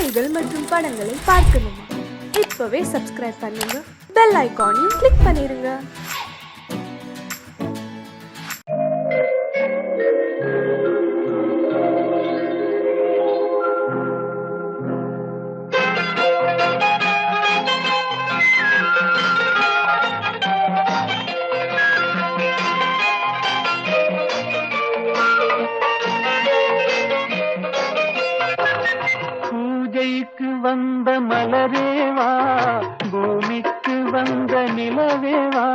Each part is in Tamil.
செய்திகள் மற்றும் படங்களை பார்க்கணுமா? இப்பவே சப்ஸ்கிரைப் பண்ணுங்க, பெல் ஐகானையும் கிளிக் பண்ணிருங்க. பூஜைக்கு வந்த மலரேவா, பூமிக்கு வந்த நிலவேவா,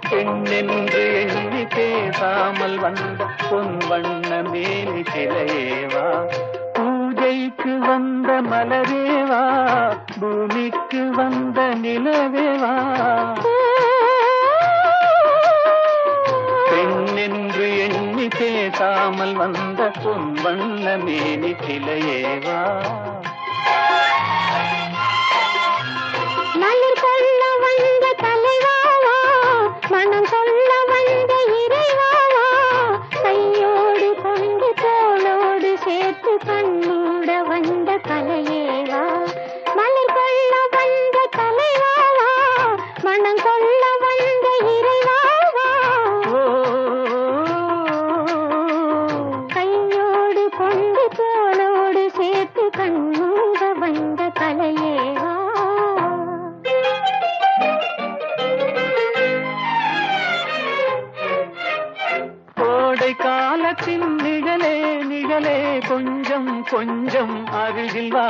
பெண்ணென்று எண்ணி பேசாமல் வந்த பொன் வண்ண மேனி சிலையேவா. பூஜைக்கு வந்த மலரேவா, பூமிக்கு வந்த நிலவேவா, பெண்ணென்று எண்ணி பேசாமல் வந்த பொன் வண்ண மேனி சிலையேவா. மலர் கொள்ள வந்த தலைவாவா, மனம் கொள்ள வந்த இறைவாவா, கையோடு கொண்டு தோளோடு சேர்த்து கண்ணூட வந்த கலையேவா. மலர் கொள்ள வந்த தலைவாவா, மனம் கொள்ள வந்த இறைவாவா, கையோடு கொண்டு தோளோடு சேர்த்து கண்ணூட வந்த கலையேவா. கோடை காலத்தின் நிழலே நிழலே, கொஞ்சம் கொஞ்சம் அருகில் வா.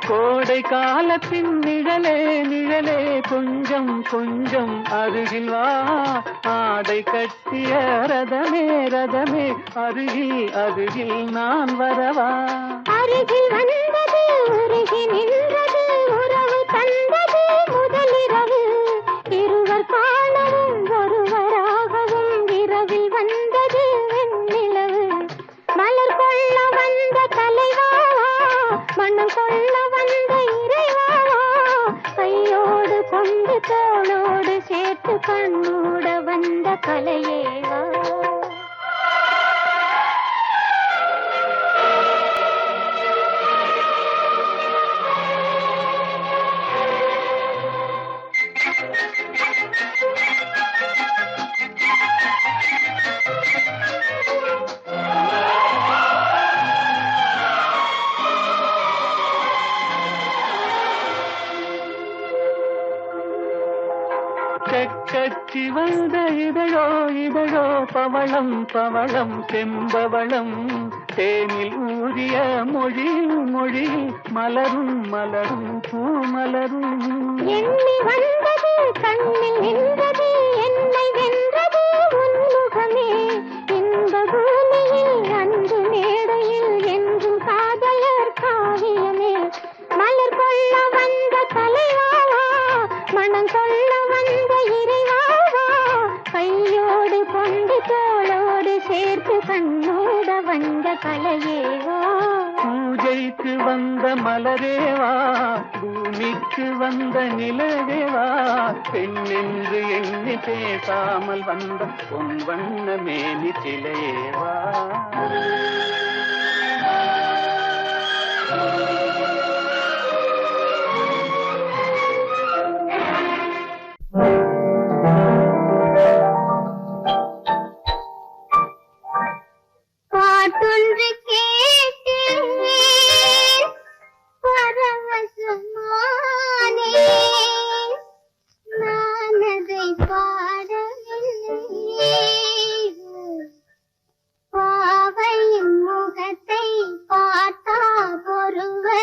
கோடை காலத்தின் நிழலே நிழலே, கொஞ்சம் கொஞ்சம் அருகில் வா. ஆடை கட்டிய ரதமே ரதமே, அருகில் அருகில் நான் வரவா. அருகில் வந்தது உருகி நின்றது, உறவு தந்தது முதலிரவு, இருவர் காணவும் ஒருவராகவும் இரவில் வந்தது வெண்ணிலவு. மலர் கொள்ள வந்த தலைவாவா, மனம் கொள்ள வந்த இறைவாவா, கையோடு கொண்டு தோளோடு சேர்த்து கண்ணூட வந்த கலையேவா. கட்சி வந்த இதழோ இதழோ, பவளம் பவளம் செம்பவளம், தேனில் ஊறிய மொழி மொழி, மலரும் மலரும் பூமலரும். எண்ணி வந்தது கண்ணில் நின்றது, என்னை வென்றது உன்முகமே. இன்ப பூமியில் அன்பு மேடையில் என்றும் காதலர் காவியமே. மலர் கொள்ள வந்த தலைவாவா, மனம் கொள்ள வந்த இறைவாவா, கையோடு கொண்டு தோளோடு சேர்த்து கண்ணோட வந்த கலையேவா. பூஜைக்கு வந்த மலரேவா, பூமிக்கு வந்த நிலவேவா, பெண்ணென்று எண்ணி பேசாமல் வந்த பொன் வண்ண மேனி சிலையேவா. பாட்டொன்று கேட்டேன் பரவசமானேன், நான் அதை பாடவில்லை. பாவையின் முகத்தை பார்த்தா ஒருவர்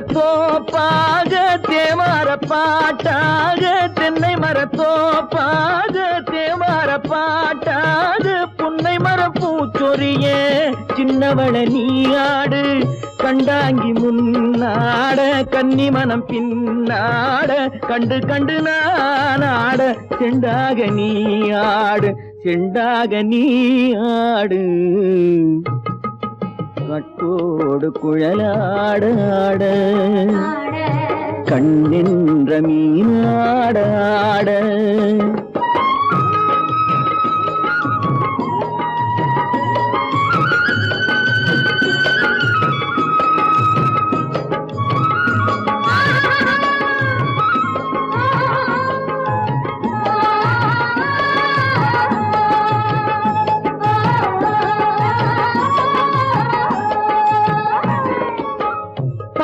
மரத்தோப்பாக தேமார பாட்டாக தென்னை மரத்தோப்பாக தேமார பாட்டாக புன்னை மரப்பூச்சொரிய சின்னவள நீயாடு கண்டாங்கி முன்னாட கன்னி மனம் பின்னாட கண்டு கண்டு நானாட செண்டாக நீயாடு செண்டாக நீயாடு கட்டோடு குழலாடாட கண்ணின்ற மீனாடாட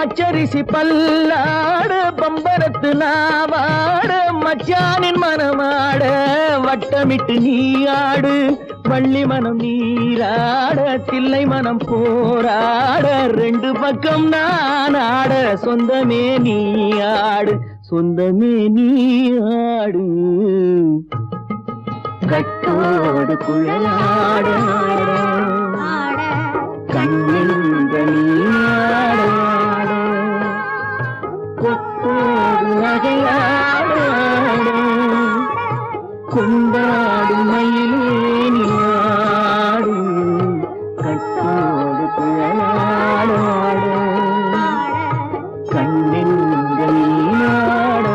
பச்சரிசி பல்லாட பம்பரத்து நாவாட மச்சானின் மனமாட வட்டமிட்டு நீ ஆடு வள்ளி மனம் நீராட தில்லை மனம் போராட ரெண்டு பக்கம் நான் ஆட சொந்தமே நீ ஆடு சொந்தமே நீ ஆடு கட்டோடு குழலாட கண்ணின்ற நீயாட கொத்தோடு நகையாட கொண்டாடு மயிலே நீயாடு கட்டோடு குழலாட கண்ணின்ற நீயாட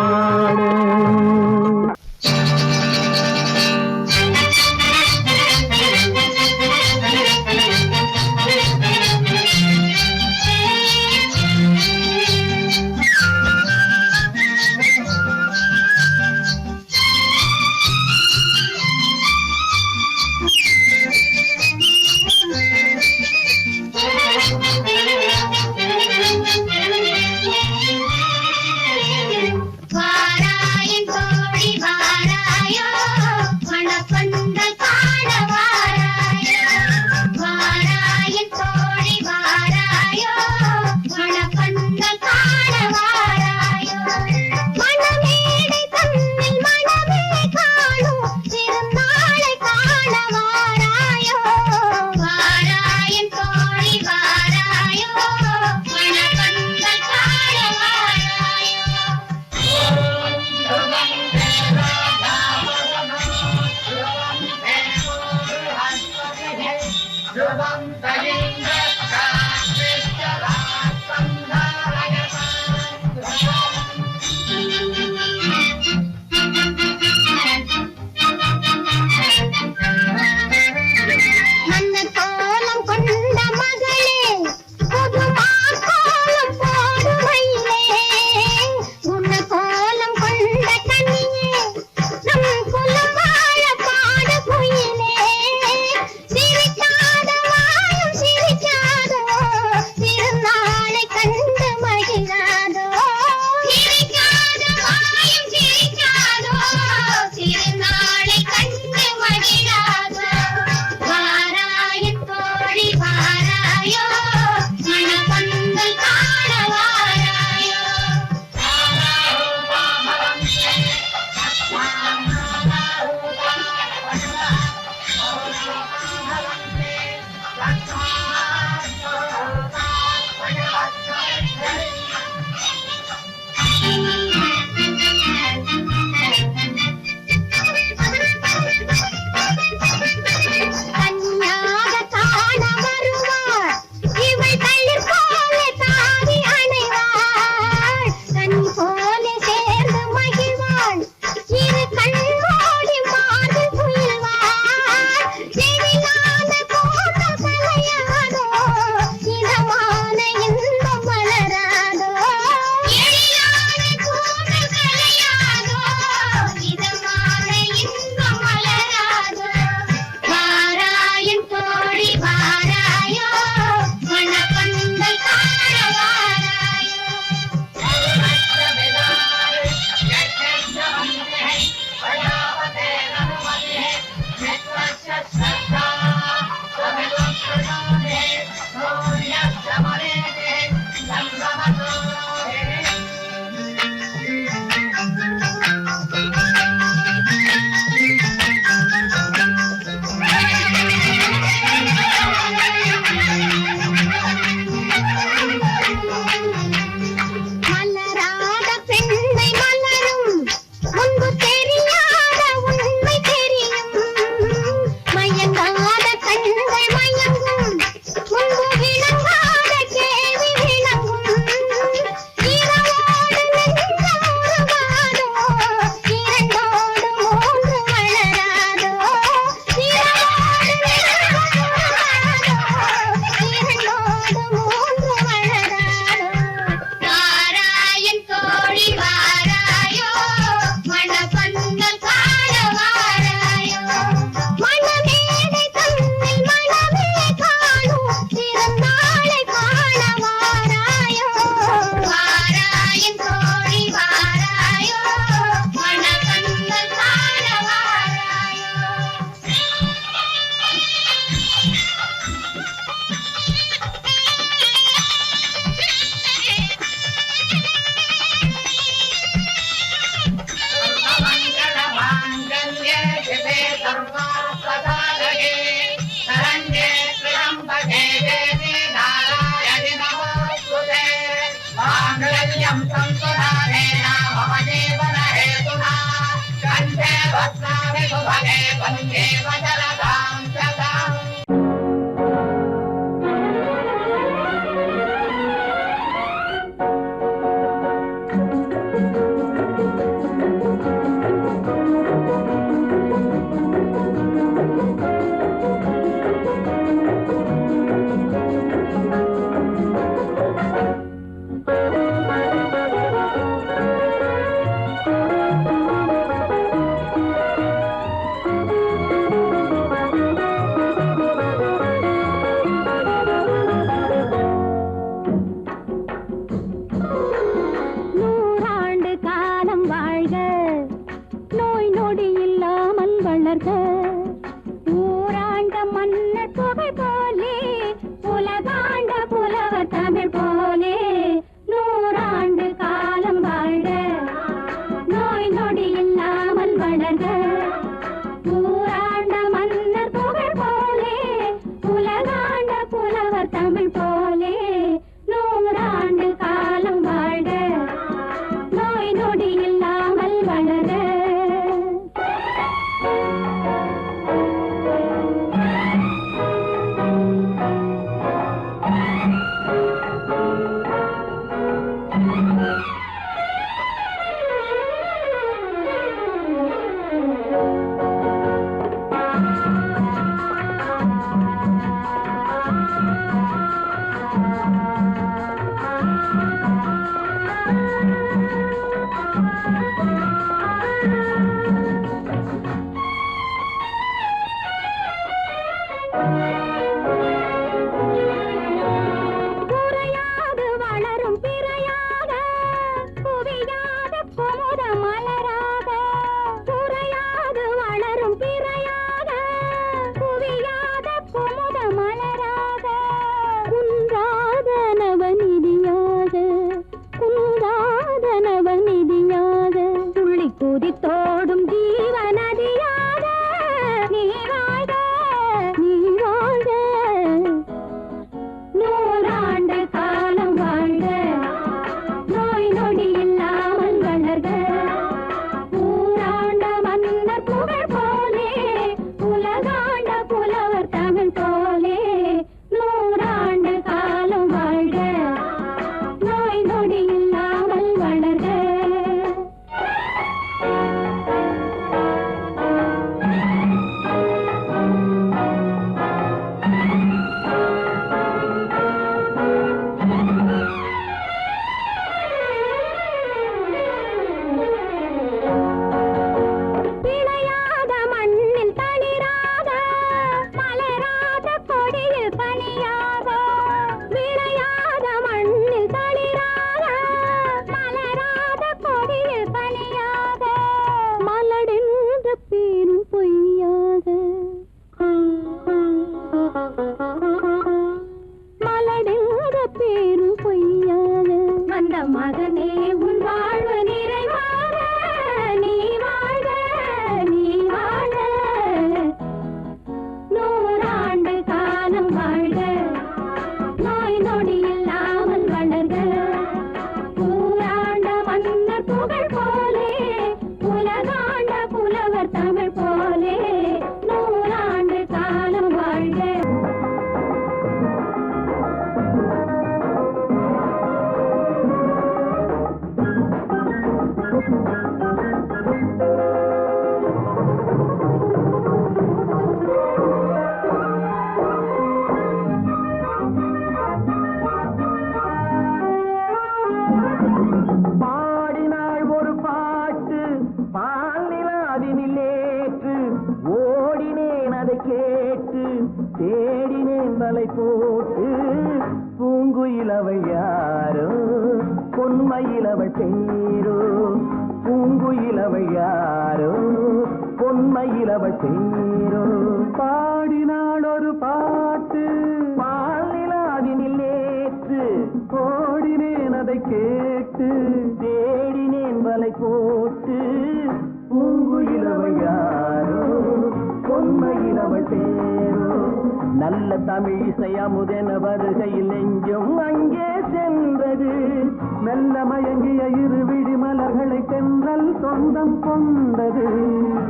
नित्यं संसुधानेन मम जीवन हेतुना कण्ठे भस्मामि सुभगे वन्दे वज्रदां शताम् நல்ல தமிழிசை அமுதென வருகையில் எங்கும் அங்கே சென்றது மெல்ல மயங்கிய இரு விழி மலர்களை தென்றல் சொந்தம் கொண்டது.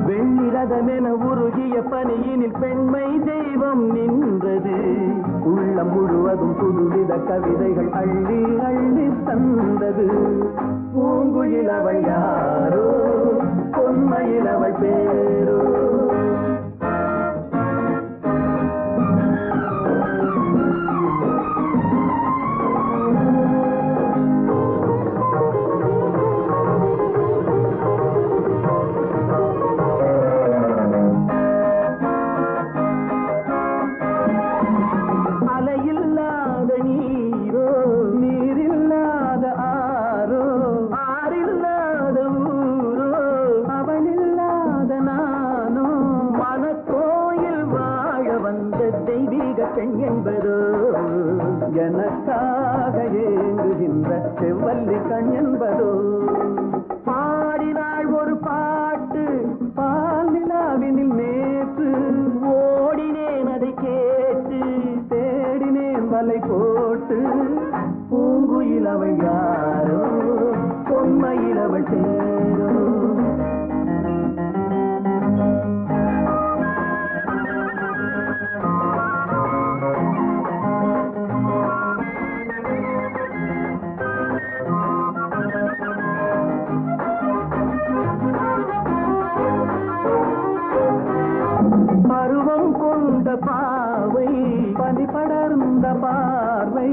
வெண்ணிரதமென உருகிய பனியினில் பெண்மை தெய்வம் நின்றது. உள்ளம் முழுவதும் புதுவித கவிதைகள் அள்ளி அள்ளி தந்தது. பூங்குயில் அவள் யாரோ, பொன்மையில் அவள் பேரோ. அலையில்லாத நீரோ, நீரில்லாத ஆரோ, ஆறில்லாத ஊரோ, அவளில்லாத நானோ. மனக்கோயில் வாழ வந்த தெய்வீக பெண் என்பதோ, எனக்காக ஏங்குகின்ற செவ்வல்லி கண் என்பதோ. பாடினாள் ஒரு பாட்டு பால் நிலாவினில் நேற்று. ஓடினேன் அதை கேட்டு, தேடினேன் வலை போட்டு. பூங்குயில் அவள் யாரோ, பொன்மையில் அவள் பேரோ. பருவம் கொண்ட பாவை, பனி படர்ந்த பார்வை,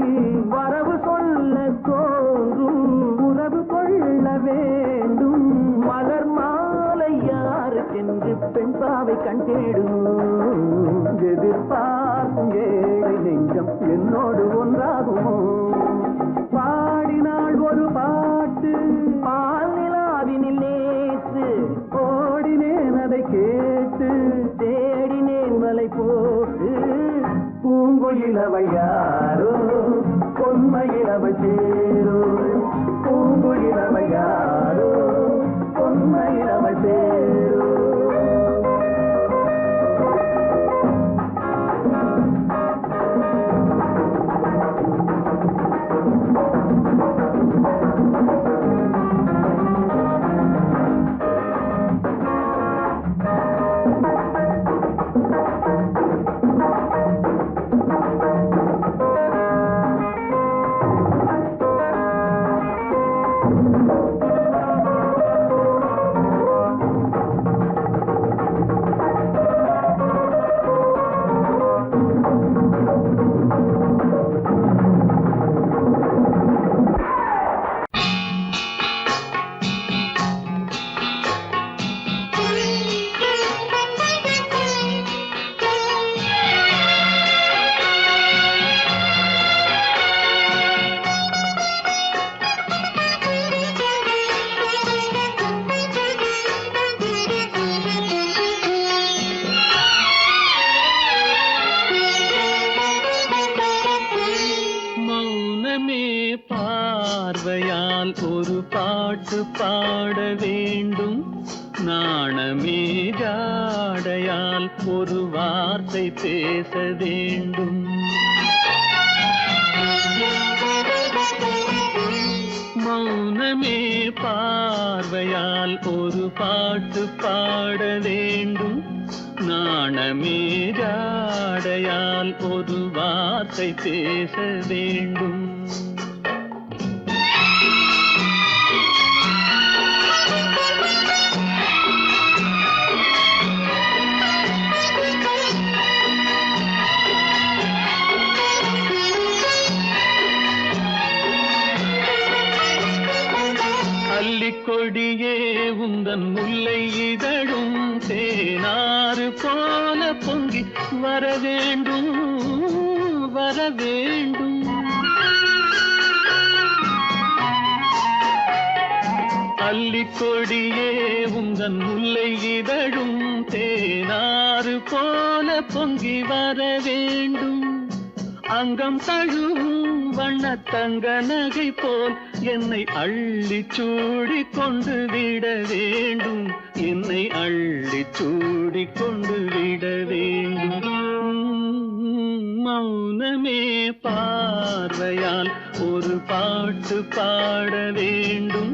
வரவு சொல்ல தோன்றும், உறவு கொள்ள வேண்டும். மலர் மாலை யாருக்கென்று பெண் பாவை கண் தேடும். எதிர்பார்க்கும் ஏழை நெஞ்சம் என்னோடு ஒன்றாகுமோ. பாடினாள் ஒரு பாட்டு பால் நிலாவினில் நேற்று. ஓடினேன் அதை கேட்டு, தேடினேன் வலை போட்டு. பூங்குயில் அவள் யாரோ, பொன்மையில் அவள் பேரோ. பூங்குயில் அவள் யாரோ, பொன்மையில் அவள் பேரோ. பார்வையால் ஒரு பாட்டு பாட வேண்டும். நாணமே ஜாடையால் ஒரு வார்த்தை பேச வேண்டும். மௌனமே பார்வையால் ஒரு பாட்டு பாட வேண்டும். நாணமே ஜாடையால் ஒரு வார்த்தை பேச வேண்டும். கொடியே உந்தன் முல்லை இதழும் தேனாறு போல பொங்கி வர வேண்டும், வர வேண்டும். அல்லிக்கொடியே உந்தன் முல்லை இதழும் தேனாறு போல பொங்கி வர வேண்டும். அங்கம் தழுவும் வண்ணத்தங்க நகை போல் என்னை அள்ளி சூடி கொண்டு விட வேண்டும். என்னை அள்ளி சூடி கொண்டு விட வேண்டும். மௌனமே பார்வையால் ஒரு பாட்டு பாட வேண்டும்,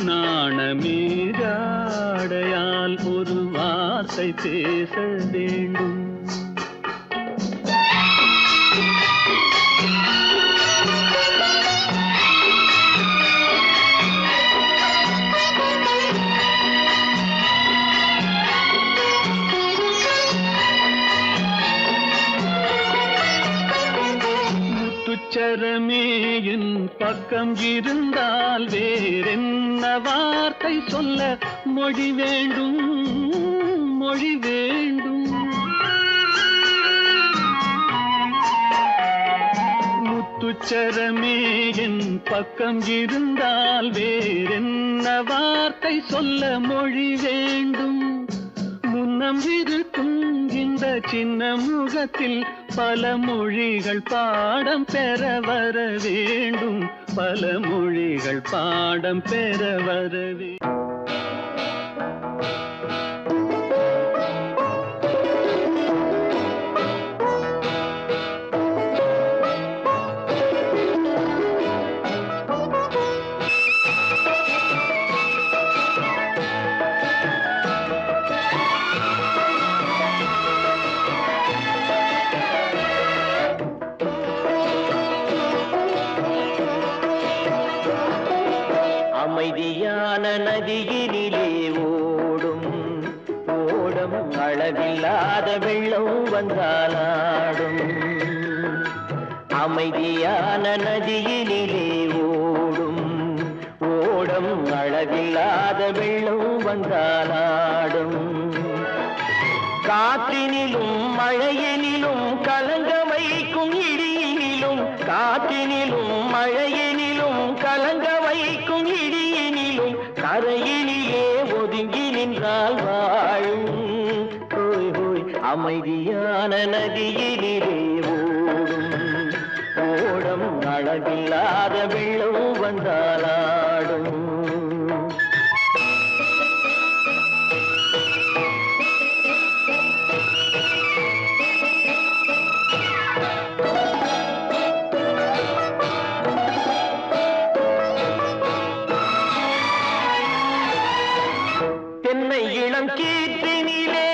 நாணமே ஜாடையால் ஒரு வார்த்தை பேச வேண்டும். முத்துச்சரமே என் பக்கம் இருந்தால் வேறென்ன வார்த்தை சொல்ல மொழி வேண்டும், மொழி வேண்டும். முத்துச்சரமே என் பக்கம் இருந்தால் வேறென்ன வார்த்தை சொல்ல மொழி வேண்டும். முன்னம் இருக்கும் இந்த சின்ன முகத்தில் பல மொழிகள் பாடம் பெற வர வேண்டும், பல மொழிகள் பாடம் பெற வர வேண்டும். அமைதியான நதியினிலே ஓடும் ஓடம் அளவில்லாத வெள்ளம் வந்தாலாடும். அமைதியான நதியினிலே ஓடும் ஓடம் அளவில்லாத வெள்ளம் வந்தாலாடும். காற்றினிலும் மழையினிலும் கலங்க வைக்கும் இடியினிலும், காற்றினிலும் மழையினிலும் கலங்க வைக்கும் இடியினிலும் கரையினிலே ஒதுங்கி நின்றால் வாழும். ஹோய் ஹோய் அமைதியான நதியினிலே ஓடும் ஓடம் அளவில்லாத வெள்ளம் வந்தாலாடும். தென்னை இளம் கீற்றினிலே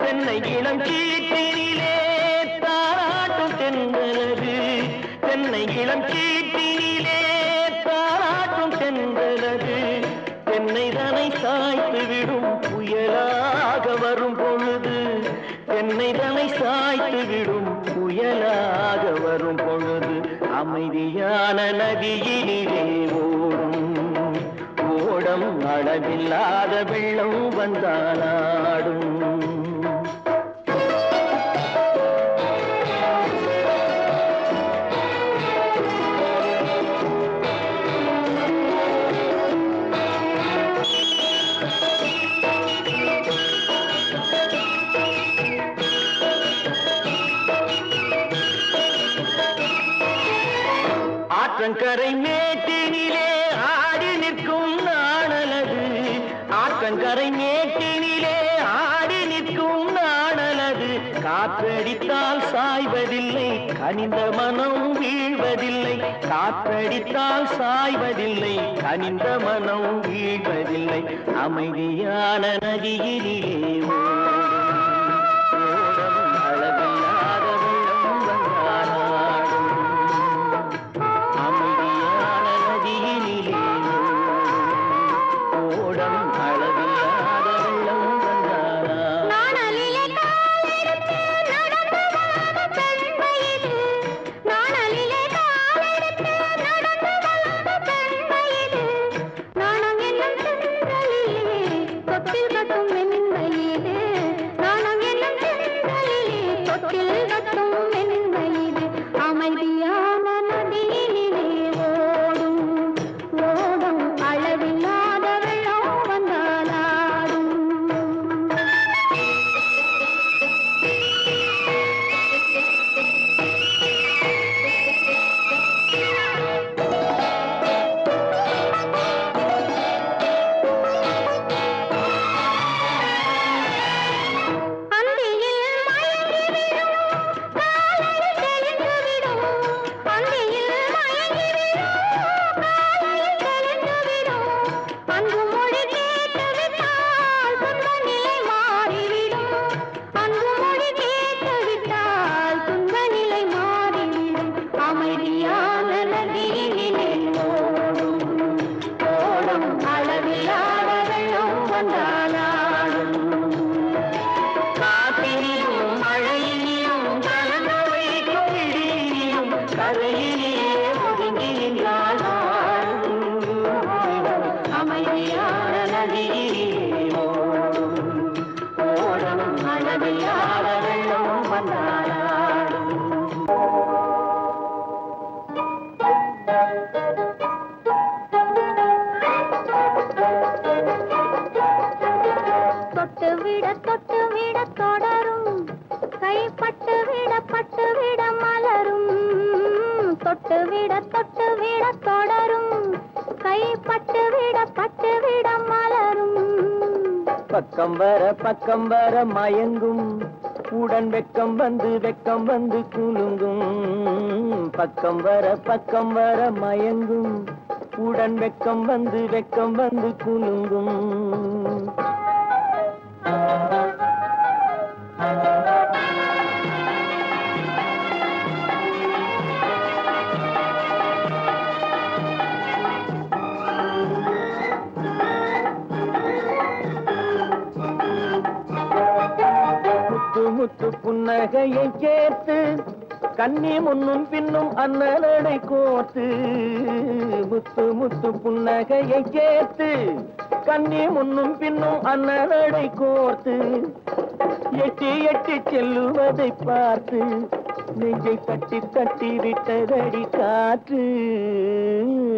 தென்னை இளம் கீற்றினிலே தாராட்டும் தென்றலது, தென்னை இளம் கீற்றினிலே தாராட்டும் தென்றலது. தென்னை தனை சாய்த்து விடும் புயலாக வரும் பொழுது, தென்னை தனை சாய்த்து விடும் புயலாக வரும் பொழுது அமைதியான நதியினிலே ஓடும் ஓடம் அளவில்லாத வெள்ளம் வந்தாலாடும். ஆற்றங்கரை மேட்டினிலே ஆடி நிற்கும் நாணலது, ஆற்றங்கரை மேட்டினிலே ஆடி நிற்கும் நாணலது. காற்றடித்தால் சாய்வதில்லை கனிந்த மனம் வீழ்வதில்லை, காற்றடித்தால் சாய்வதில்லை கனிந்த மனம் வீழ்வதில்லை. அமைதியான நதியினிலே ஓடும் அளவில்லாத வெள்ளம் வந்தாலாடும். அமைதியான நதியினிலே ஓடம் அளவில்லாத வெள்ளம் வந்தாலாடும். நாணலிலே காலெடுத்து நடந்து வளர்ந்த பெண்மையிது, நாணலிலே காலெடுத்து நடந்து வளர்ந்த பெண்மையிது. நாணம் என்னும் செங்கலிலே தொட்டில் கட்டும் மென்மையிலே கரையிலே ஒதுங்கி நின்றால் அமைதியான நதியிலே ஓடும் அளவில்லாத வெள்ளம் வந்தாடும். தொட்டு விட தொடரும் கைப்பட்டு விட மலரும். தொட்டு விட தொடரும் கைப்பட்டு விட மலரும். பக்கம் வர மயங்கும் உடன் வெக்கம் வந்து குலுங்கும். பக்கம் வர மயங்கும் உடன் வெக்கம் வந்து குலுங்கும். முத்து புன்னகையை சேர்த்து கண்ணி முன்னும் பின்னும் அண்ணலடை கோர்த்து. முத்து புன்னகையை சேர்த்து கண்ணி முன்னும் பின்னும் அண்ணலடை கோர்த்து. எட்டி செல்லுவதை பார்த்து நெஞ்சை தட்டி விட்டதடி காற்று.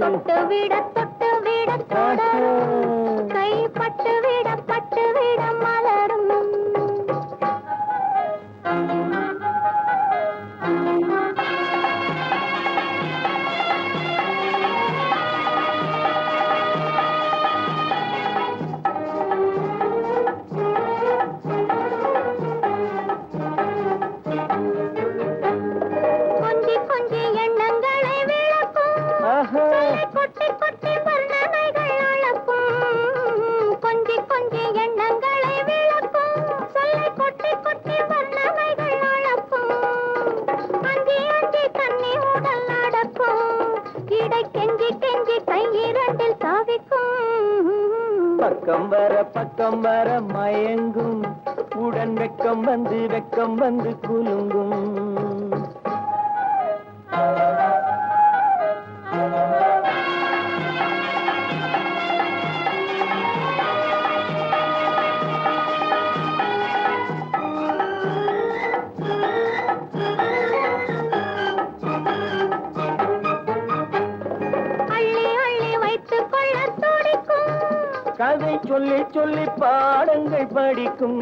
தொட்டு விட தொடரும் கைப்பட்டு விட மலரும். கொஞ்சி எண்ணங்களை விளக்கும் கொட்டி வர்ணனைகள் அளக்கும். கொஞ்சி எண்ணங்களை விளக்கும் சொல்லை கொட்டி வர்ணனைகள் அளக்கும். அஞ்சி தண்ணி உடல் நடக்கும் இடை கெஞ்சி கையிரண்டில் சாவிக்கும். பக்கம் வர மயங்கும் உடன் வெக்கம் வந்து குலுங்கும். கதை சொல்லி பாடங்கள் படிக்கும்.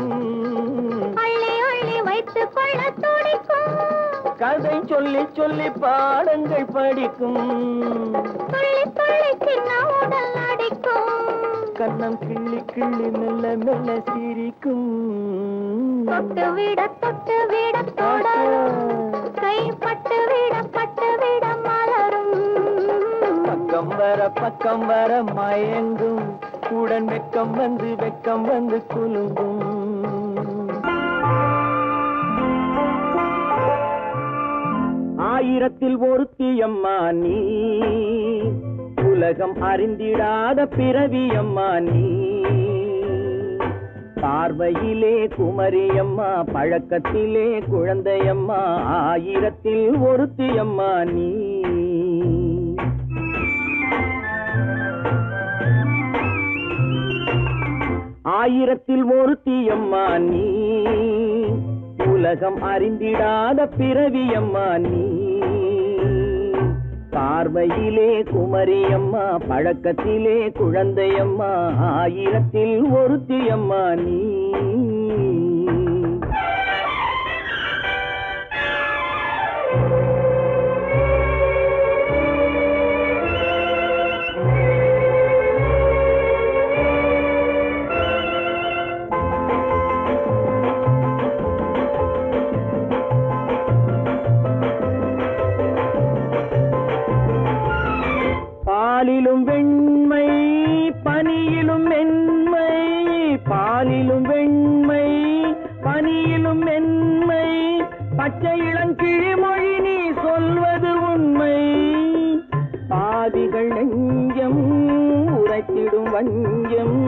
அள்ளி வைத்துக் கொள்ள துடிக்கும். கதை சொல்லி பாடங்கள் படிக்கும். துள்ளி சின்ன உடல் அடிக்கும். கண்ணம் கிள்ளி மெல்ல சிரிக்கும். தொட்டு விட தொடரும் கைப்பட்டு விட மலரும். பக்கம் வர மயங்கும் உடன் வெக்கம் வந்து குலுங்கும். ஆயிரத்தில் ஒருத்தியம்மா நீ உலகம் அறிந்திடாத பிறவியம்மா நீ. பார்வையிலே குமரியம்மா பழக்கத்திலே குழந்தையம்மா. ஆயிரத்தில் ஒருத்தியம்மா நீ. ஆயிரத்தில் ஒருத்தியம்மா நீ உலகம் அறிந்திடாத பிறவியம்மா நீ. பார்வையிலே குமரியம்மா பழக்கத்திலே குழந்தையம்மா. ஆயிரத்தில் ஒருத்தியம்மா நீ. பாலிலும் வெண்மை பனியிலும் மென்மை. பாலிலும் வெண்மை பனியிலும் மென்மை. பச்சை இளங்கிழிமொழி நீ சொல்வது உண்மை. பாதிகள் நெஞ்சம் உரைத்திடும் வஞ்சம்.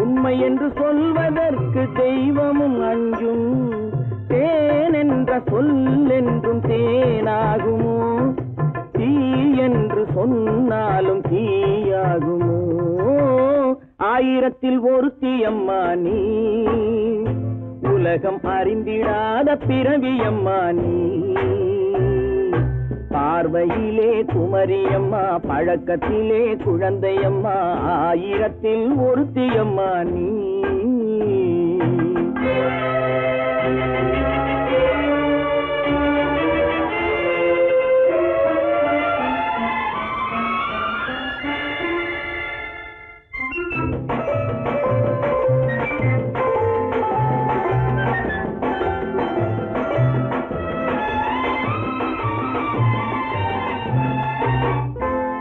உண்மை என்று சொல்வதற்கு தெய்வமும் அஞ்சும். தேன் என்ற சொல் என்றும் தேனாகுமோ? ஆயிரத்தில் ஒருத்தி அம்மா நீ, உலகம் அறிந்திடாத பிறவியம்மா நீ. பார்வையிலே குமரியம்மா, பழக்கத்திலே குழந்தையம்மா, ஆயிரத்தில் ஒருத்தியம்மா நீ.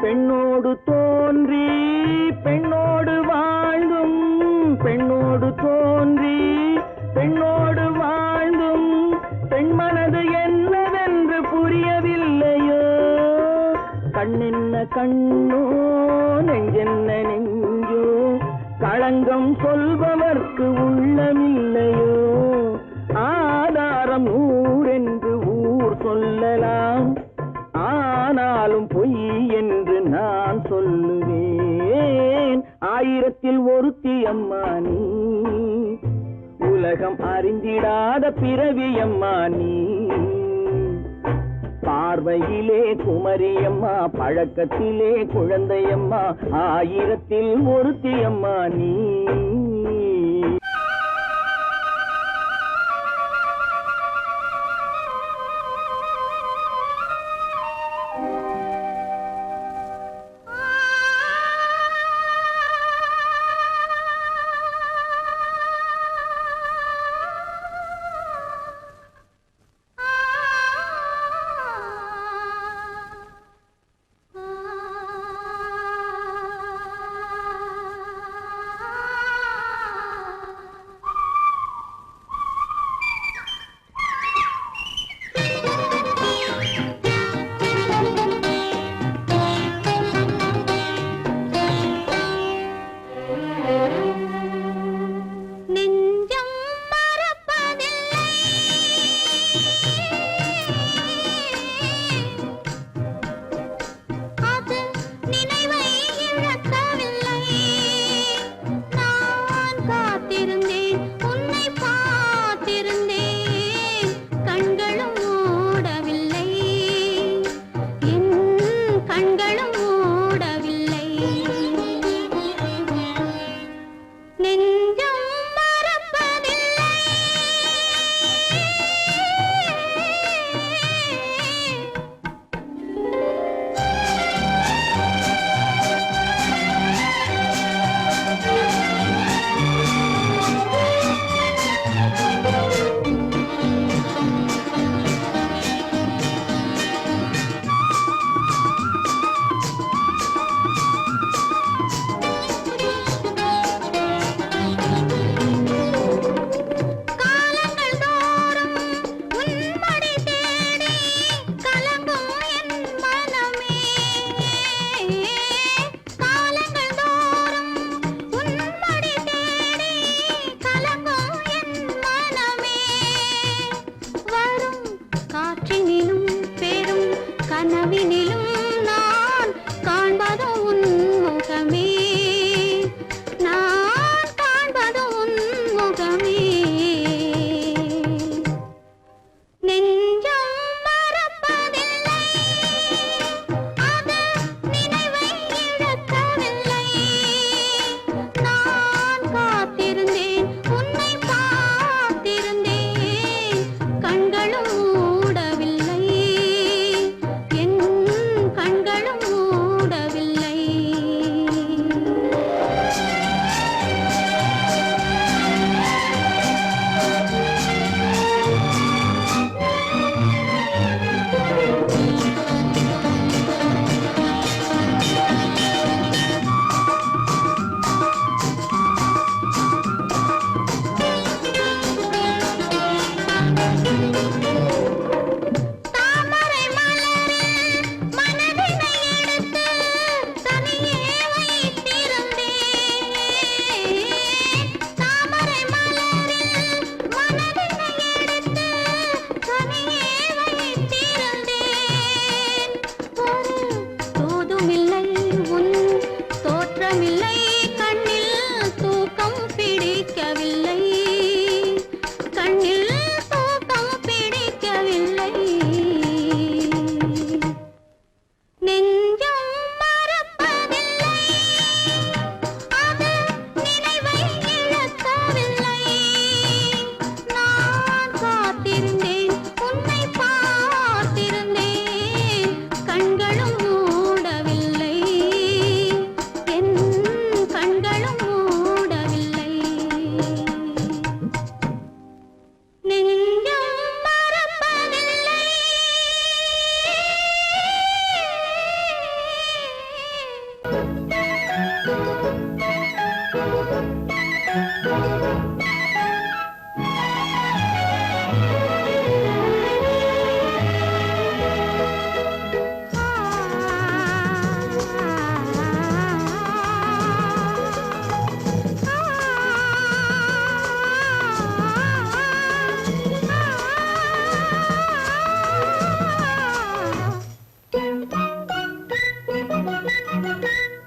பெண்ணோடு தோன்றி பெண்ணோடு வாழ்ந்தும், பெண்ணோடு தோன்றி பெண்ணோடு வாழ்ந்தும், பெண்மனது என்னவென்று புரியவில்லையோ. கண்ணென்ன கண்ணோ, நெஞ்சென்ன நெஞ்சோ, களங்கம் சொல்பவர்க்கு உள்ளமில்லையோ. ஆதாரம் ஊரென்று ஊர் சொல்லலாம், ஆனாலும் பொய் என்று நான் சொல்லுவேன். ஆயிரத்தில் ஒருத்தி அம்மா நீ, உலகம் அறிந்திடாத பிறவியம்மா நீ. பார்வையிலே குமரியம்மா, பழக்கத்திலே குழந்தையம்மா, ஆயிரத்தில் ஒருத்தி அம்மா நீ.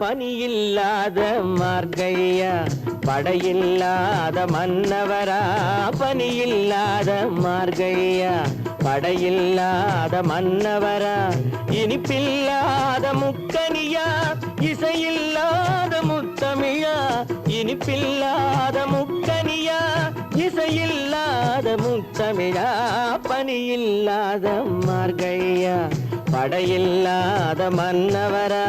பனியில்லாத மார்கழியா படையில்லாத மன்னவரா பனியில்லாத மார்கழியா படையில்லாத மன்னவரா இனிப்பில்லாத முக்கனியா இசையில்லாத முத்தமிழா இனிப்பில்லாத முக்கனியா இசையில்லாத முத்தமிழா பனியில்லாத மார்கழியா படையில்லாத மன்னவரா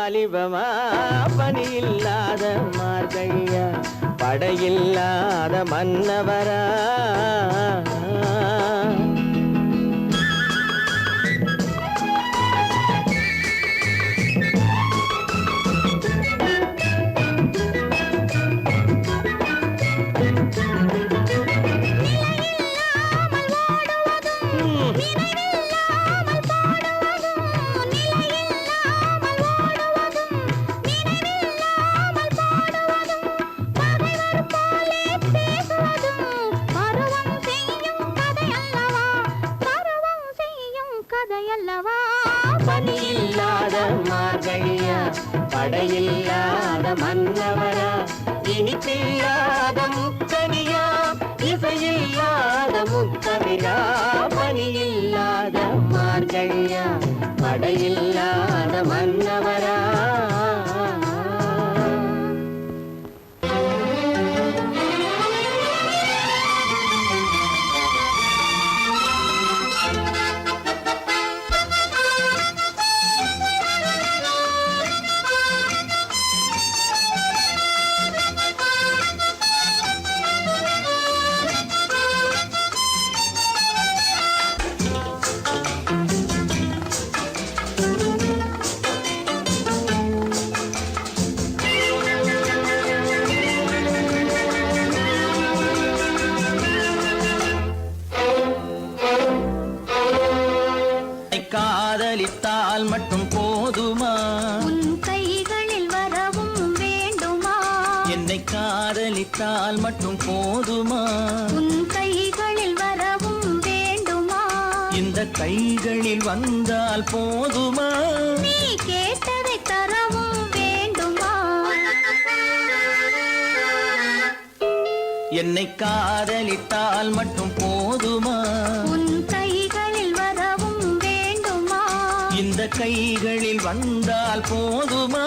வாலிபமா பனியில்லாத மார்கழியா படையில்லாத மன்னவரா பனியில்லாத மார்கழியா படையில்லாத மன்னவரா இனிப்பில்லாத முக்கனியா இசையில்லாத முத்தமிழா பனியில்லாத மார்கழியா படையில்லாத மன்னவரா காதலித்தால் மட்டும் போதுமா உன் கைகளில் வரவும் வேண்டுமா என்னை காதலித்தால் மட்டும் போதுமா உன் கைகளில் வரவும் வேண்டுமா இந்த கைகளில் வந்தால் போதுமா நீ கேட்டதை தரவும் வேண்டுமா என்னை காதலித்தால் மட்டும் போதுமா உன் கைகளில் வரவும் வேண்டுமா இந்த கைகளில் வந்தால் போதுமா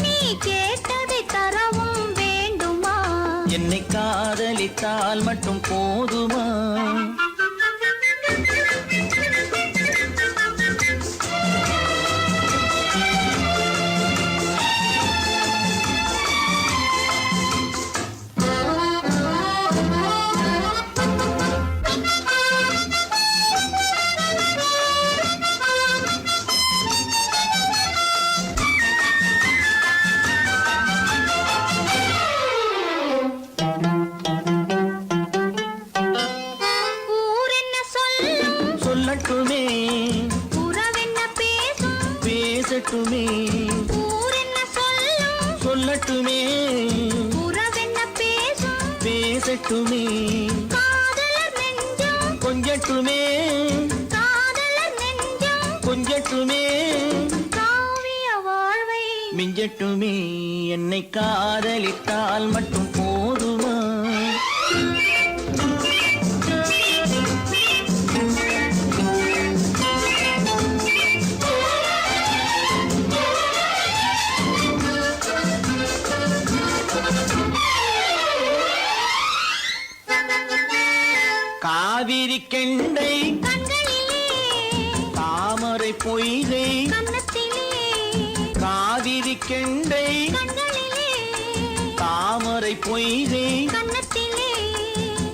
நீ கேட்டதை தரவும் வேண்டுமா என்னை காதலித்தால் மட்டும் போதுமா போகட்டுமே உறவென்ன பேசும் பேசட்டுமே காதலர் நெஞ்சம் கொஞ்சட்டுமே காதலர் நெஞ்சம் கொஞ்சட்டுமே காவிய வாழ்வை மிஞ்சட்டுமே என்னை காதலித்தால் மட்டும் போதுமா காவிரி கெண்டை கண்களிலே தாமரை பொய்கை கன்னத்திலே காவிரி கெண்டை கண்களிலே தாமரை பொய்கை கன்னத்திலே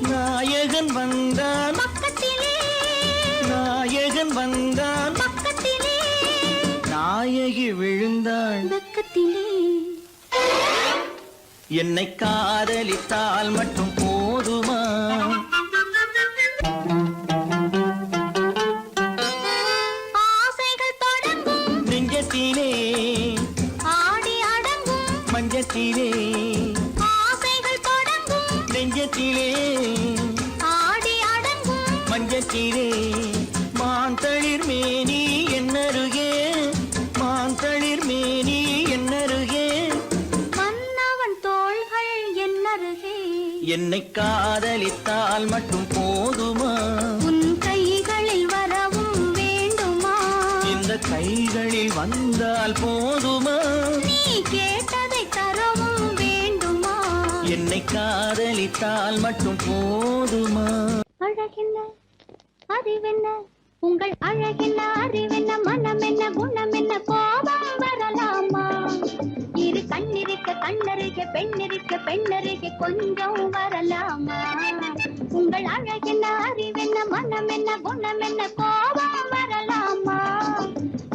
நாயகன் வந்தான் பக்கத்திலே நாயகன் வந்தான் பக்கத்திலே நாயகி விழுந்தாள் பக்கத்திலே என்னை காதலித்தால் மட்டும் போதுமா ஆசைகள் தொடங்கும் நெஞ்சத்திலே ஆடி அடங்கும் மஞ்சத்திலே ஆசைகள் தொடங்கும் நெஞ்சத்திலே ஆடி அடங்கும் மஞ்சத்திலே மாந்தளிர் மேனி என்னருகே மாந்தளிர் மேனி என்னருகே மன்னவன் தோள்கள் என்னருகே என்னை காதலித்தால் மட்டும் போதுமா உன் கைகளில் வரவும் வேண்டுமா இந்த கைகளில் வந்தால் போதுமா நீ கேட்டதை தரவும் வேண்டுமா என்னை காதலித்தால் மட்டும் போதுமா அழகென்ன அறிவென்ன உங்கள் அழகென்ன அறிவென்ன மனம் என்ன குணம் என்ன கோபம் வரலாமா இரு கண்ணிருக்க கண்ணருக பெண்ணிருக்க பெண்ணருக கொஞ்சம் வரலாமா உங்கள் அழகென்ன அறிவென்ன மனம் என்ன குணம் என்ன கோபம் வரலாமா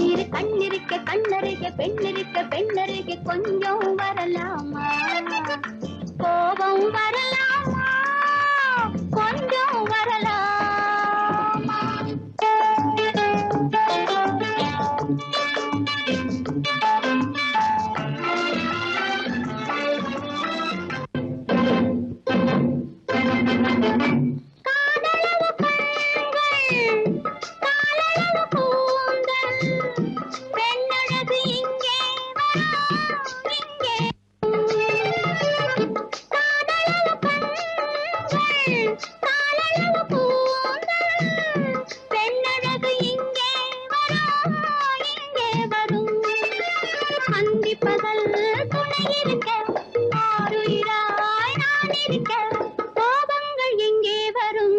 இரு கண்ணிருக்க கண்ணருக பெண்ணிருக்க பெண்ணருக கொஞ்சம் வரலாமா கோபம் வரலாமா கொஞ்சம் வரலாமா காதலவு கண்கள் காலளவு கூந்தல் பெண்ணழகு இங்கே வரும் இங்கே காதலவு கண்கள் காலளவு கூந்தல் பெண்ணழகு இங்கே வரும் அந்தி பகல் துணை இருக்க ஆருயிராய் நான் இருக்க கோபங்கள் எங்கே வரும்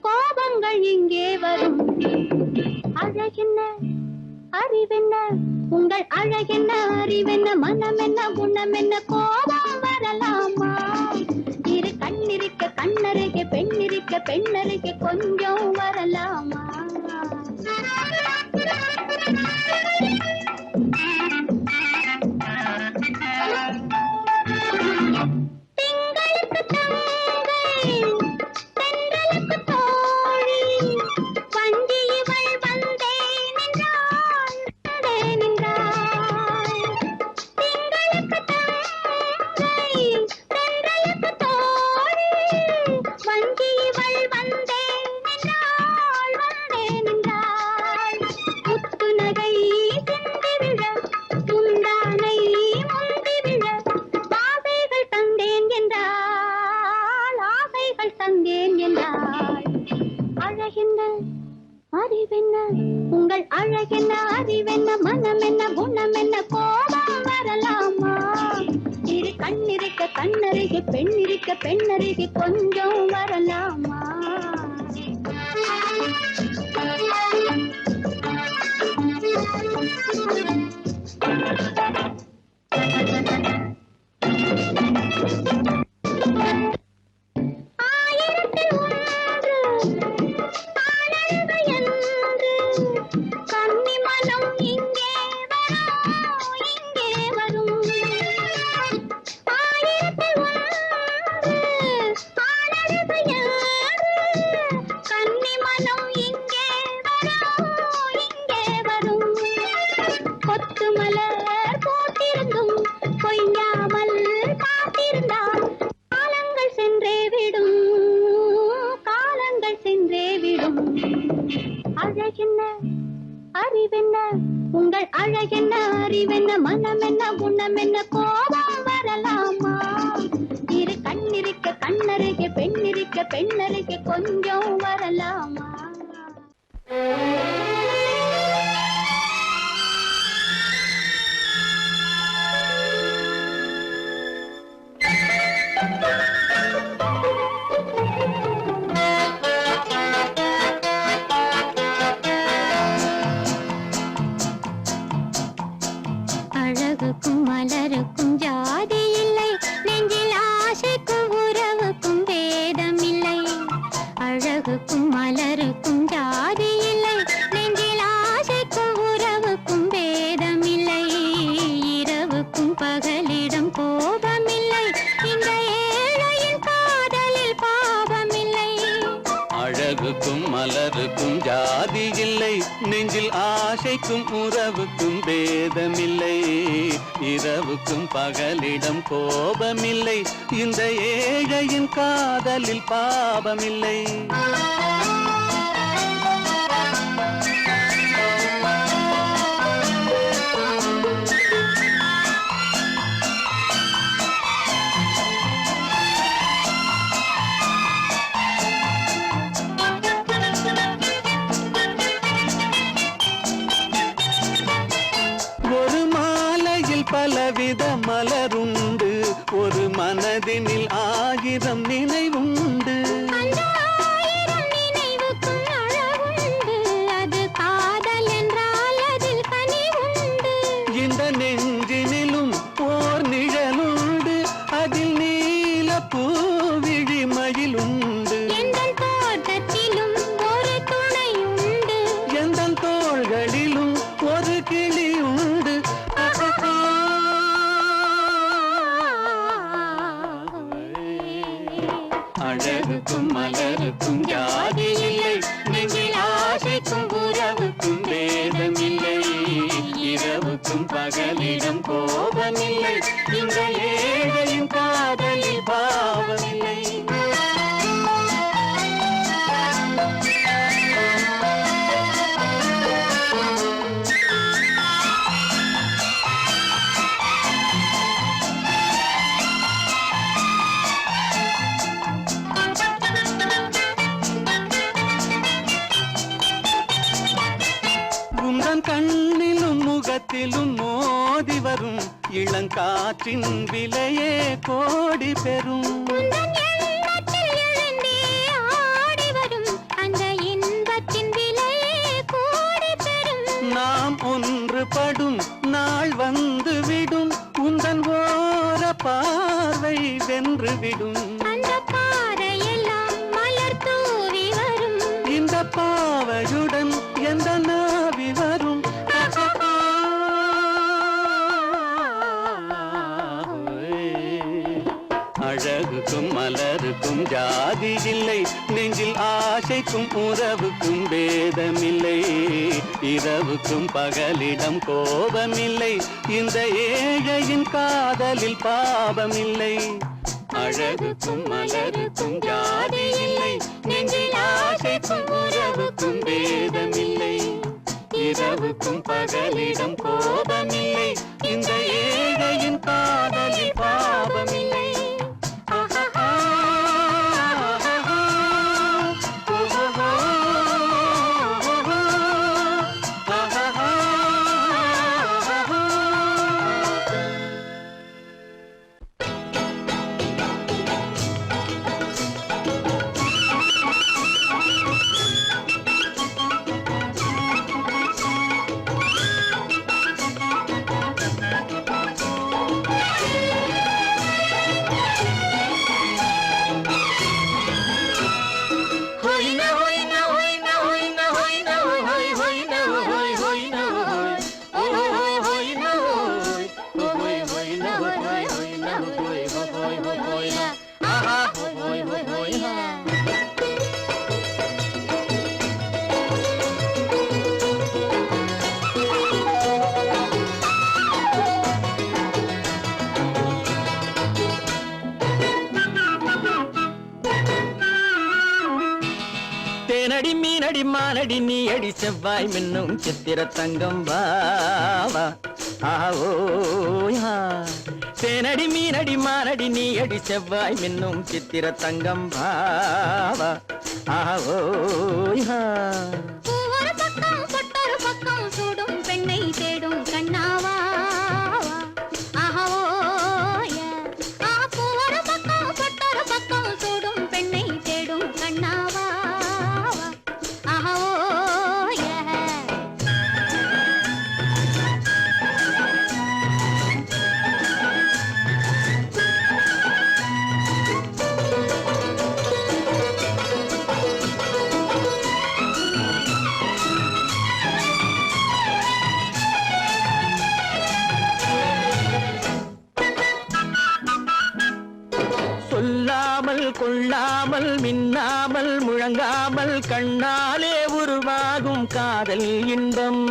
கோபங்கள் எங்கே வரும் அழகென்ன அறிவென்ன உங்கள் அழகென்ன அறிவென்ன மனம் என்ன குணம் என்ன கோபம் வரலாமா இரு கண்ணிருக்க கண்ணருக பெண்ணிருக்க பெண்ணருக கொஞ்சம் வரலாமா திங்களுக்கு தங்கை தென்றலுக்கு தோழி வஞ்சி இவள் வந்தே நின்றாள் திங்களுக்கு தங்கை தென்றலுக்கு தோழி வஞ்சி இவள் வந்தே நின்றாள் முத்து நகை சிந்தி விழ முந்தானை முந்தி விழ ஆசைகள் தந்தேன் என்றாள் அழகென்ன அறிவென்ன உங்கள் அழகென்ன அறிவென்ன மனம் என்ன குணம் என்ன கோபம் வரலாமா இரு கண்ணிருக்க கண்ணருக பெண்ணிருக்க பெண்ணருக கொஞ்சம் வரலாமா ஆயிரத்தில் ஒன்று ஆனந்த என்று கன்னி மனம் இங்கே வரும் ஆயிரத்தில் ஒன்று ஆனந்த என்ன குணம் என்ன கோபம் வரலாமா இரு கண்ணிருக்க கண்ணருகே பெண்ணிருக்க பெண்ணருகே கொஞ்சம் வரலாமா அழகுக்கும் மலருக்கும் ஜாதி இல்லை நெஞ்சில் ஆசைக்கும் உறவுக்கும் பேதமில்லை அழகுக்கும் மலருக்கும் ஜாதி இல்லை நெஞ்சில் ஆசைக்கும் உறவுக்கும் பேதமில்லை இரவுக்கும் பகலிடம் கோபமில்லை இந்த ஏழையின் காதலில் பாவமில்லை அழகுக்கும் மலருக்கும் ஜாதி இல்லை நெஞ்சில் ஆசைக்கும் உறவுக்கும் பேதமில்லை இரவுக்கும் பகலிடம் கோபமில்லை இந்த ஏழையின் காதலில் பாவமில்லை பலவித மலருண்டு ஒரு மனதினில் ஆயிரம் நினைவுண்டு அது காதல் என்றால் அதில் கனிவுண்டு இந்த நெஞ்சினிலும் ஓர் நிழலுண்டு அதில் நீல பூவிழி மயிலுண்டு எந்தன் தோட்டத்திலும் ஒரு துணையுண்டு எந்தன் தோள்களிலும் ஒரு கிளியுண்டு அழகுக்கும் மலருக்கும் ஜாதி இல்லை நெஞ்சில் ஆசைக்கும் உறவுக்கும் பேதமில்லை இரவுக்கும் பகலிடம் கோபமில்லை இந்த ஏழையின் காதலில் பாவமில்லை கண்ணிலும் முகத்திலும் மோதி வரும் இளங்காற்றின் விலையே கோடி பெறும் அந்த இன்பத்தின் விலையே கோடி பெறும் நாம் ஒன்றுபடும் நாள் வந்து விடும் உந்தன் ஓர பார்வை வென்று விடும் அந்த பாறையெல்லாம் மலர் தூவி வரும் இந்த பாவையுடன் எந்த நாவி வரும் அழகுக்கும் மலருக்கும் ஜாதி இல்லை நெஞ்சில் ஆசைக்கும் உறவுக்கும் பேதமில்லை இரவுக்கும் பகலிடம் கோபமில்லை இந்த ஏழையின் காதலில் பாவமில்லை அழகுக்கும் மலருக்கும் ஜாதி இல்லை நெஞ்சில் ஆசைக்கும் உறவுக்கும் பேதமில்லை இரவுக்கும் பகலிடம் கோபமில்லை இந்த ஏழையின் காதலில் பாவமில்லை தேனடி மீனடி மானடி நீ அடி செவ்வாய் மின்னும் சித்திர தங்கம் வாவா ஆவோயா தேனடி மீனடி மானடி நீ அடி செவ்வாய் மின்னும் சித்திர தங்கம் பாவா ஆவோயா பூவொரு பக்கம் பொட்டொரு பக்கம் சூடும் பெண்ணை தேடும் கண்ணாவா ஆஹோய பூவொரு பக்கம் பொட்டொரு பக்கம் சூடும் பெண்ணை தேடும் கண்ணாவா ஆஹோய சொல்லாமல் கொள்ளாமல் மின்னாமல் முழங்காமல் கண்ணாலே உருவாகும் காதல் இன்பம்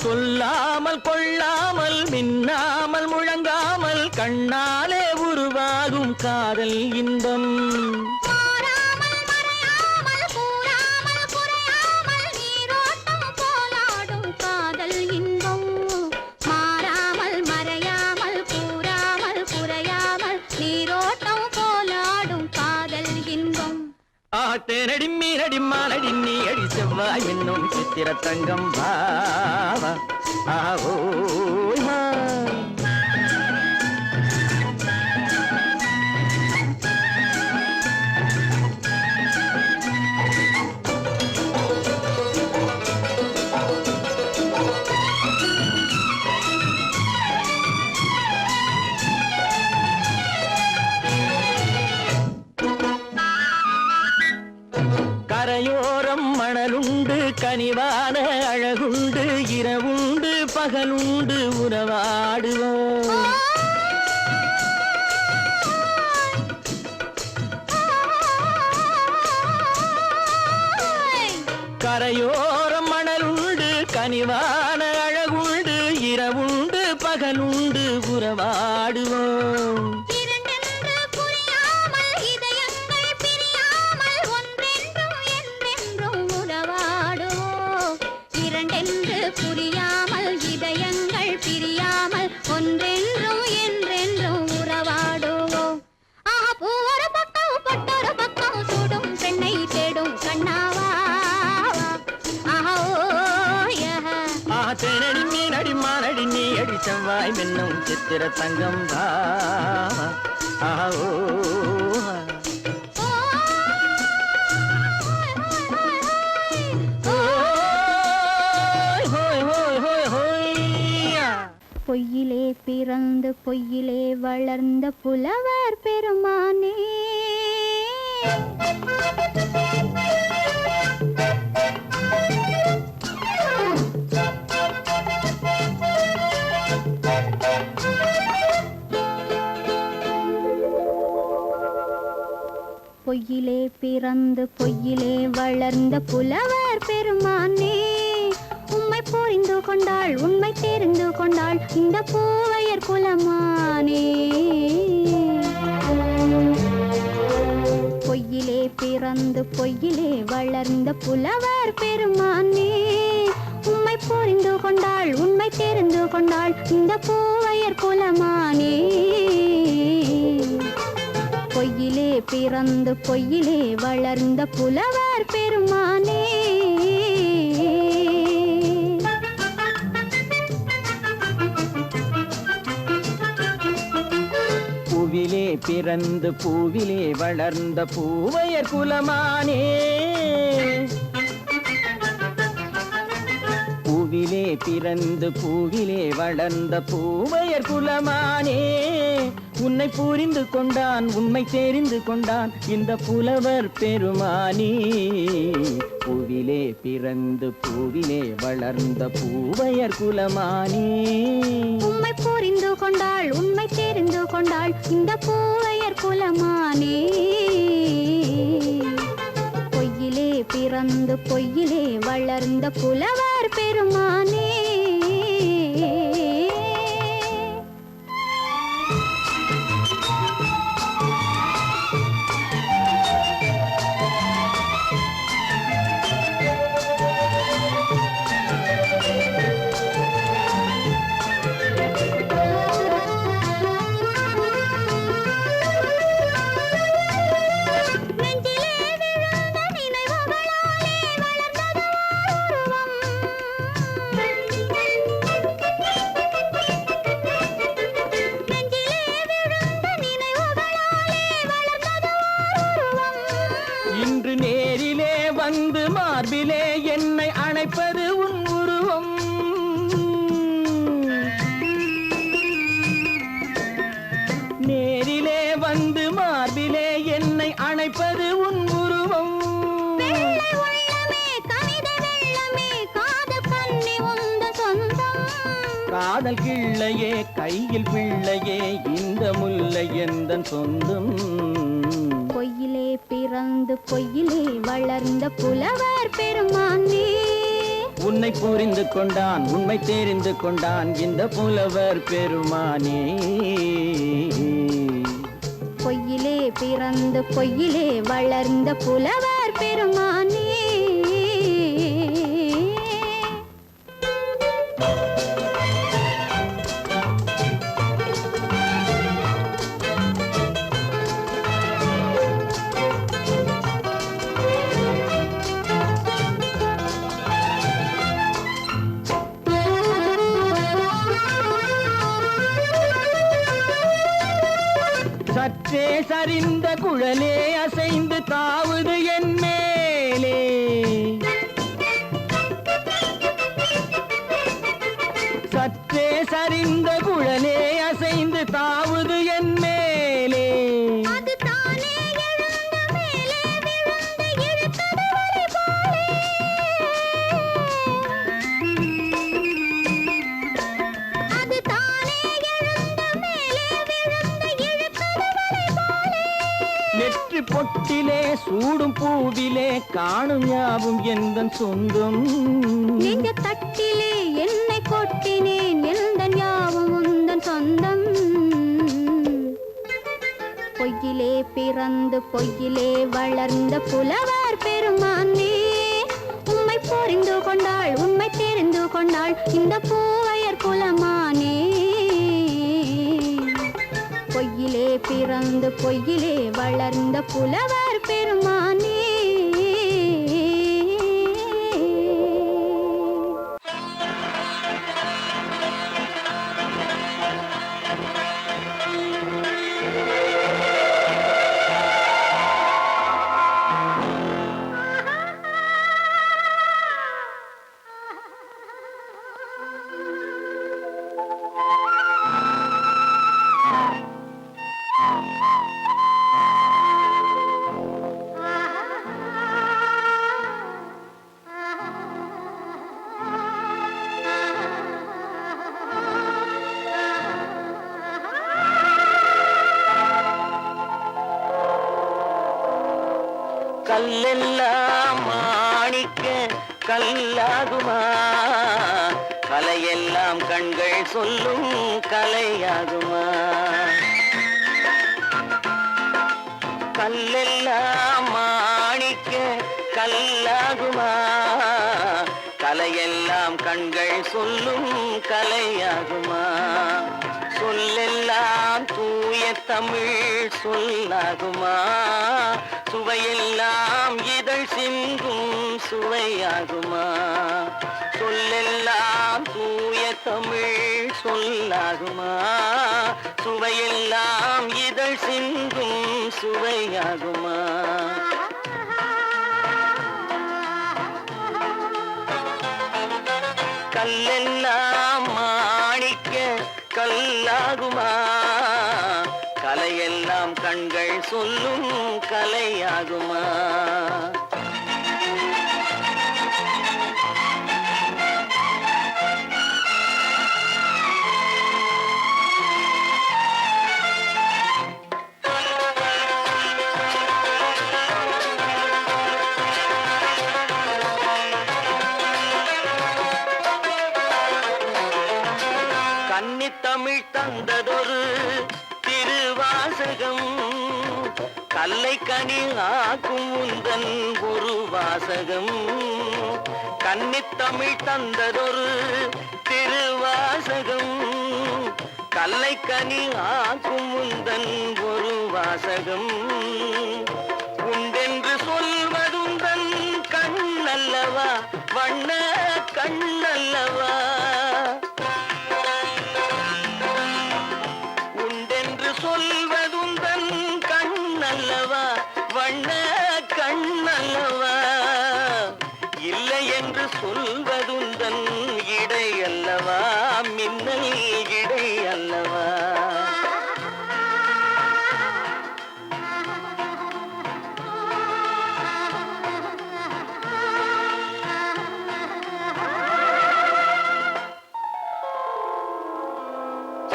சொல்லாமல் கொள்ளாமல் மின்னாமல் முழங்காமல் கண்ணாலே உருவாகும் காதல் இன்பம் மாறாமல் மறையாமல் கூறாமல் குறையாமல் நீரோட்டம் போலாடும் காதல் இன்பம் மாறாமல் மறையாமல் கூறாமல் குறையாமல் நீரோட்டம் போலாடும் காதல் இன்பம் தேனடி மீனடி மானடி நீ அடி செவ்வாய் என்னும் சித்திர தங்கம் பாவா ஆவோயா கரையோரம் மணலுண்டு கனிவான அழகுண்டு இரவுண்டு பகலுண்டு உறவாடுவோம் கரையோரம் மணலுண்டு கனிவான அழகுண்டு இரவுண்டு பகலுண்டு உறவாடுவோம் இரண்டென்று புரியாமல் இதயங்கள் பிரியாமல் ஒன்றென்றும் என்றென்றும் உறவாடுவோம் இரண்டென்று புரியாமல் இதயங்கள் பிரியாமல் ஒன்றென்றும் என்றென்றும் உறவாடுவோம் பூவொரு பக்கம் பொட்டொரு பக்கம் சூடும் பெண்ணை தேடும் கண்ணாவா தேனடி மீனடி மானடி நீ அடி செவ்வாய் மின்னும் சித்திர தங்கம் பாவா பொய்யிலே பிறந்து பொய்யிலே வளர்ந்த புலவர் பெருமானே பொய்யிலே பிறந்து பொய்யிலே வளர்ந்த புலவர் பெருமானே உம்மை புரிந்து கொண்டாள் உண்மை தெரிந்து கொண்டாள் இந்த பூவையர் குலமானே பொய்யிலே பிறந்து பொய்யிலே வளர்ந்த புலவர் பெருமானே உம்மை புரிந்து கொண்டாள் உண்மை தெரிந்து கொண்டாள் இந்த பூவையர் குலமானே பொய்யிலே பிறந்து பொய்யிலே வளர்ந்த புலவர் பெருமானே பூவிலே பிறந்து பூவிலே வளர்ந்த பூவையர் குலமானே பூவிலே பிறந்து பூவிலே வளர்ந்த பூவையர் குலமானே உன்னை புரிந்து கொண்டான் உண்மை தெரிந்து கொண்டான் இந்த புலவர் பெருமானே பூவிலே பிறந்து பூவிலே வளர்ந்த பூவையர் குலமானே உம்மை புரிந்து கொண்டாள் உண்மை தெரிந்து கொண்டாள் இந்த பூவையர் குலமானே பொய்யிலே பிறந்து பொய்யிலே வளர்ந்த புலவர் பெருமானே நேரிலே வந்து மார்பிலே என்னை அணைப்பது உன் உருவம். நேரிலே வந்து மார்பிலே என்னை அணைப்பது உன் உருவம். வெள்ளை உள்ளமே கவிதை வெள்ளமே காதல் கண்ணி உந்தன் சொந்தம். காதல் கிள்ளையே கையில் பிள்ளையே இந்த முல்லை எந்தன் சொந்தம். பொய்யிலே பிறந்து பொய்யிலே வளர்ந்த புலவர் பெருமானே. உன்னை புரிந்து கொண்டான் உண்மை தெரிந்து கொண்டான் இந்த புலவர் பெருமானே. பொய்யிலே பிறந்து பொய்யிலே வளர்ந்த புலவர் பெருமானே. சற்றே சரிந்த குழலே அசைந்து தாவுது என் மேலே. சற்றே சரிந்த குழலே அசைந்து தாவுது என் மேலே. அது தானே எழுந்த மேலே விழுந்து இழுத்தது வலை போலே. அது தானே எழுந்த மேலே விழுந்து இழுத்தது வலை போலே. நெற்றி பொட்டிலே சூடும் பூவிலே காணும் யாவும் எந்தன் சொந்தம். நெஞ்ச தட்டிலே என்னை கொட்டினேன் எந்தன் யாவும் உந்தன் சொந்தம். பொய்யிலே பிறந்து பொய்யிலே வளர்ந்த புலவர் பெருமானே. உம்மை புரிந்து கொண்டாள் உண்மை தெரிந்து கொண்டாள் இந்த பூவையர் குலமானே. பொய்யிலே பிறந்து பொய்யிலே வளர்ந்த புலவர் பெருமானே. கல்லெல்லாம் மாணிக்க கல்லாகுமா, கலையெல்லாம் கண்கள் சொல்லும் கலையாகுமா. கல்லெல்லாம் மாணிக்க கல்லாகுமா, கலையெல்லாம் கண்கள் சொல்லும் கலையாகுமா. சொல்லெல்லாம் தூய தமிழ் சொல்லாகுமா, சுவையெல்லாம் இதழ் சிந்தும் சுவையாகுமா. சொல்லெல்லாம் தூய தமிழ் சொல்லாகுமா, சுவையெல்லாம் இதழ் சிந்தும் சுவையாகுமா. கல்லெல்லாம் மாணிக்க கல்லாகுமா, கலையெல்லாம் கண்கள் சொல்லும் கலையாகுமா. கன்னித்தமிழ் தந்ததொரு திருவாசகம், கல்லை கனி ஆக்கும் உந்தன் ஒரு வாசகம். கன்னித்தமிழ் தந்ததொரு திருவாசகம், கல்லை கனி ஆக்கும் உந்தன் ஒரு வாசகம். உண்டென்று சொல்வதுந்தன் கண்ணல்லவா, வண்ண கண்ணல்லவா. சொல்வதுந்தன் கண்ணல்லவா, வண்ண கண்ணல்லவா. சொல்வதுந்தன் இடை அல்லவா, மின்னல் இடை அல்லவா.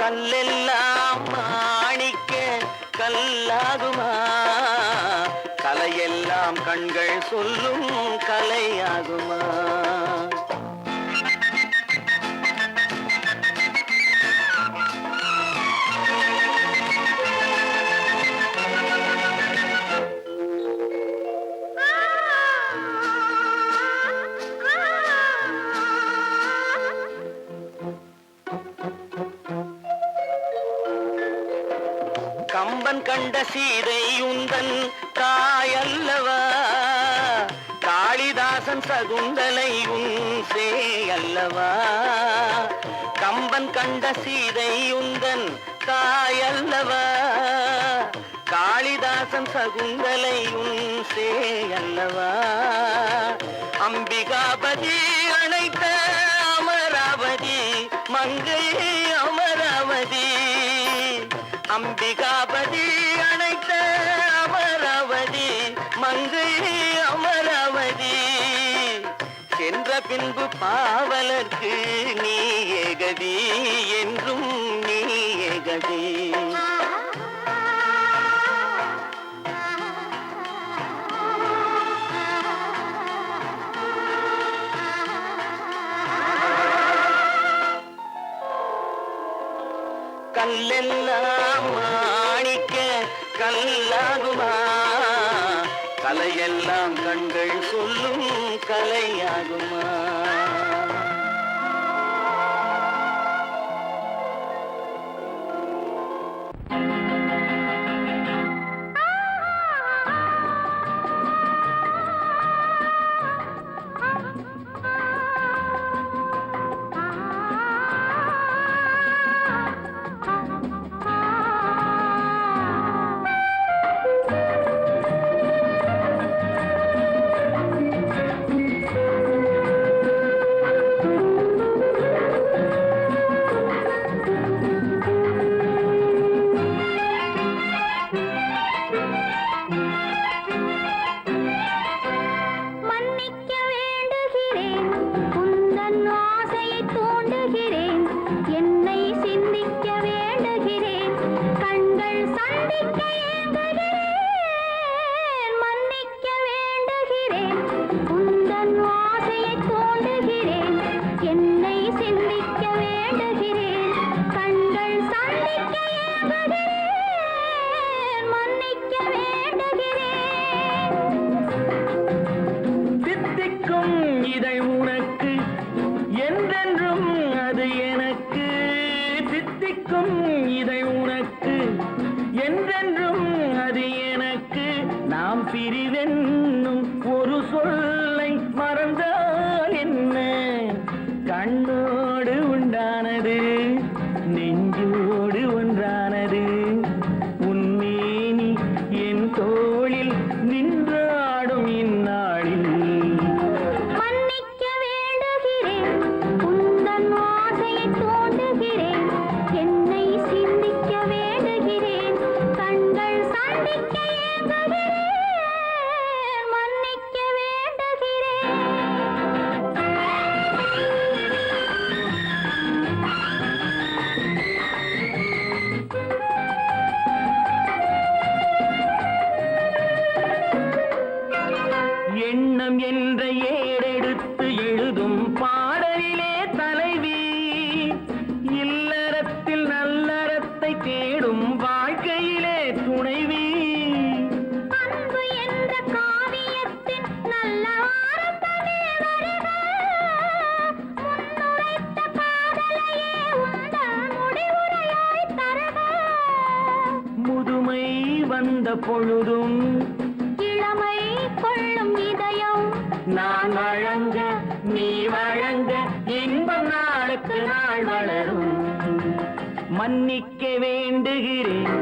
கல்லெல்லாம் மாணிக்க கல்லாகுமா, கலையெல்லாம் கண்கள் சொல்லும் கலையாகுமா. கம்பன் கண்ட சீதை உந்தன் தாயல்லவா, காளிதாசன் சகுந்தலை உன் சேயல்லவா. கம்பன் கண்ட சீதை உந்தன் தாயல்லவா, காளிதாசன் சகுந்தலை உன் சேயல்லவா. அம்பிகாபதி அணைத்த அமராவதி மங்கை அமராவதி, அம்பிகாபதி அணைத்த அமராவதி மங்கை அமராவதி. சென்ற பின்பு பாவலர்க்கு நீ ஏகதி, என்றும் நீ ஏகதி. கல்லெல்லாம் மாணிக்க கல்லாகுமா, கலையெல்லாம் கண்கள் சொல்லும் கலையாகுமா. பிரிவென்னும் ஒரு சொல்லை மறந்தால் என்ன, கண்ணோடு உண்டானது நெஞ்சோடு ஒன்றானது, உன்மேனி என் தோளில் நின்றாடும் இந்நாளில். மன்னிக்க வேண்டுகிறேன், உந்தன் ஆசையை தோண்டுகிறேன், என்னை சிந்திக்க வேண்டுகிறேன், கண்கள் சந்திக்க ஏங்குகிறேன், மன்னிக்க வேண்டுகிறேன். எண்ணம் என்ற ஏடெடுத்து எழுதும் பாடலிலே தலைவி, இல்லறத்தில் நல்லறத்தை தேடும் வாழ்க்கையிலே துணைவி. அன்பு என்ற காவியத்தின் நல்ல வார்த்தையே வருக, முன்னுரைத்த காதலையே உந்தன் முடிவுரையாய் தருக. முதுமை வந்த பொழுதும் இளமை கொள்ளும் இதயம் நான் வழங்க நீ வழங்க இன்பம் நாளுக்கு நாள் வளரும். மன்னிக்க வேண்டுகிறேன்,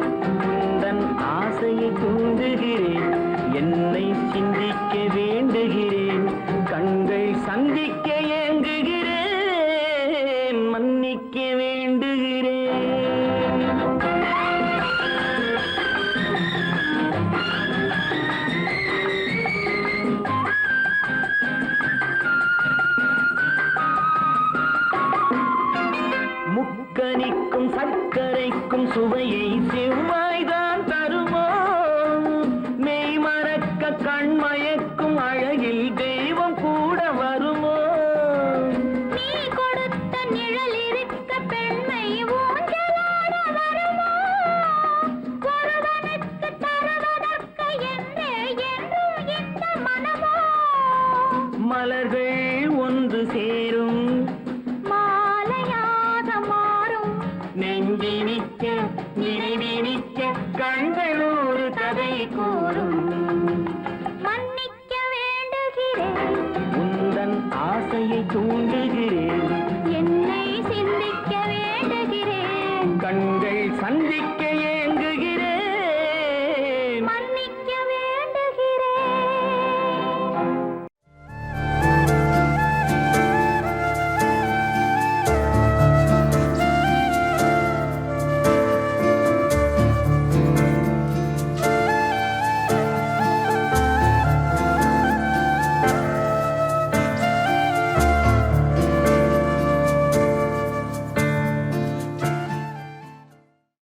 உந்தன் ஆசையை தூண்டுகிறேன், என்னை சிந்திக்க வேண்டுகிறேன், கண்கள் சந்திக்க சுவையை செவ்வாய்தான் தருமோ மெய் மறக்க கண் மயக்கும் அழகில் தெய்வம் கூட வருமோ நீ கொடுத்த நிழல் இருக்க பெண்மை ஊஞ்சலாட வருமோ ஒருவனுக்கு தருவதற்கு என்றே என்றும் இந்த மனமோ மலர்கள் ஒன்று சேரும் மாலையாக மாறும் நெஞ்சினிக்க நினைவினிக்க கண்கள் ஒரு கதை கூறும்